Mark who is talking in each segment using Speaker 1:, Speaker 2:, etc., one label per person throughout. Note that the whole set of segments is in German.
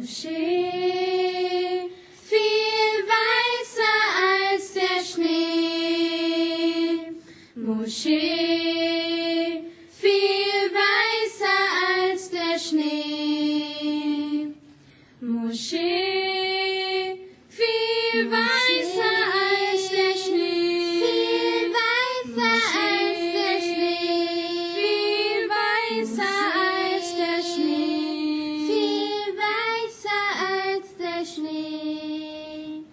Speaker 1: Moschee, viel weißer als der Schnee. Moschee, viel weißer als der Schnee. Moschee, viel weißer als der Schnee. Viel weißer als der Schnee. Viel weißer als der Schnee. Viel weißer als der Schnee.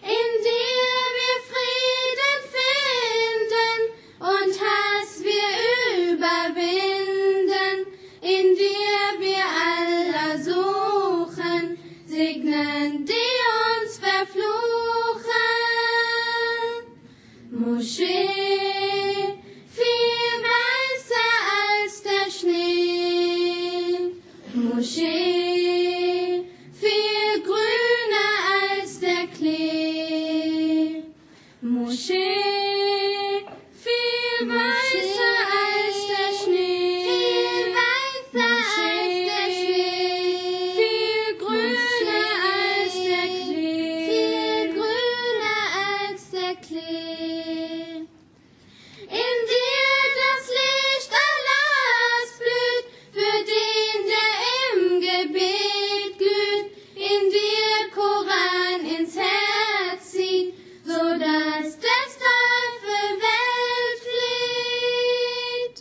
Speaker 1: In dir wir Frieden finden und Hass wir überwinden. In dir wir Allah suchen, segnen, die uns verfluchen. Moschee, viel weißer als der Schnee. Moschee, viel grüner als der Klee. Moschee, viel weißer als der Schnee. Viel weißer als der Schnee. Viel grüner als der Klee. Viel grüner als der Klee. In dir das Licht Allahs blüht, für den, der im Gebet glüht. In dir Koran ins Herz zieht, sodass des Teufel Welt flieht.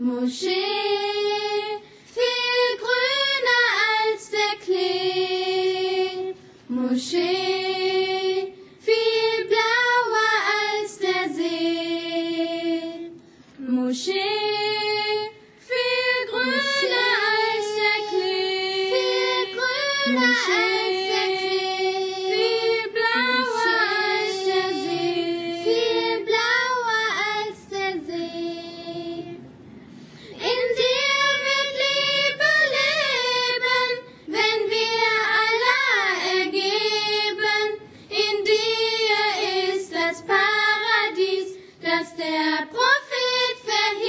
Speaker 1: Moschee, viel grüner als der Klee. Moschee, viel blauer als der See. Moschee, viel grüner als der Klee. Viel grüner als der Klee. Viel blauer als der See. Viel blauer als der See. In dir wird Liebe leben, wenn wir Allah ergeben. In dir ist das Paradies, das der Prophet verhieß.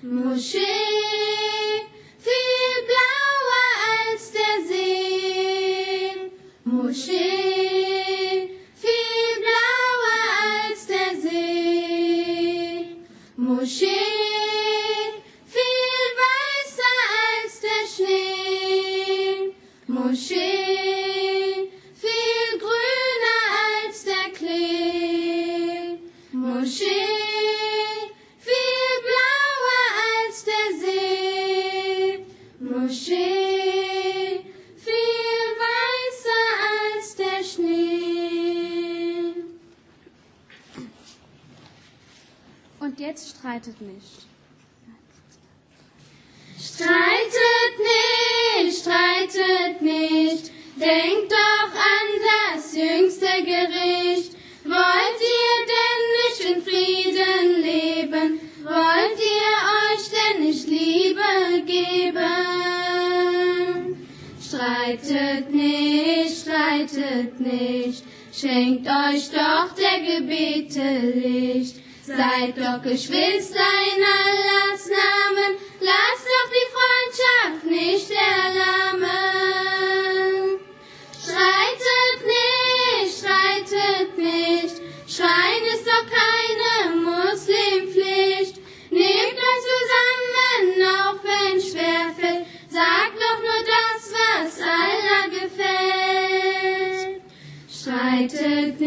Speaker 1: Moschee, viel blauer als der See. Moschee, viel blauer als der See. Moschee, viel weißer als der Schnee. Moschee, viel grüner als der Klee. Moschee, viel blauer als der See. Moschee, viel weißer als der Schnee.
Speaker 2: Und jetzt streitet nicht.
Speaker 1: Streitet nicht, denkt doch an das jüngste Gericht. Wollt ihr denn nicht in Frieden leben? Wollt ihr euch denn nicht Liebe geben? Streitet nicht, schenkt euch doch der Gebete Licht. Seid doch Geschwister in Allahs Namen, lasst doch die Freundschaft nicht erlahmen. Streitet nicht, Schreien ist doch keine Muslimpflicht. Nehmt euch zusammen, auch wenn schwerfällt, sagt doch nur das, was Allah gefällt. Streitet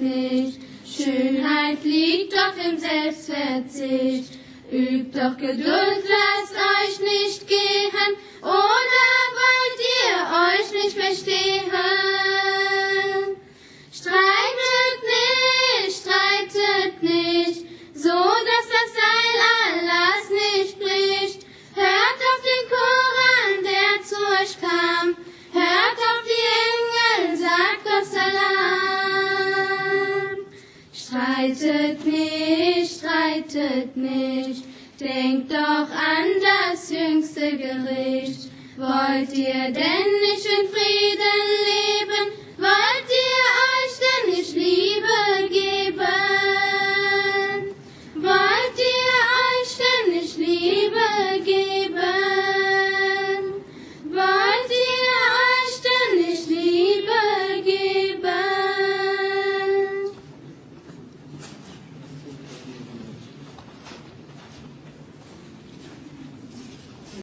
Speaker 1: nicht, Schönheit liegt doch im Selbstverzicht. Übt doch Geduld, lasst euch nicht gehen, oder wollt ihr euch nicht verstehen? Streitet nicht, so dass das Seil Allahs nicht bricht. Hört auf den Koran, der zu euch kam, hört auf die Engel, sagt doch Salam. Streitet nicht, denkt doch an das jüngste Gericht. Wollt ihr denn nicht in Frieden leben?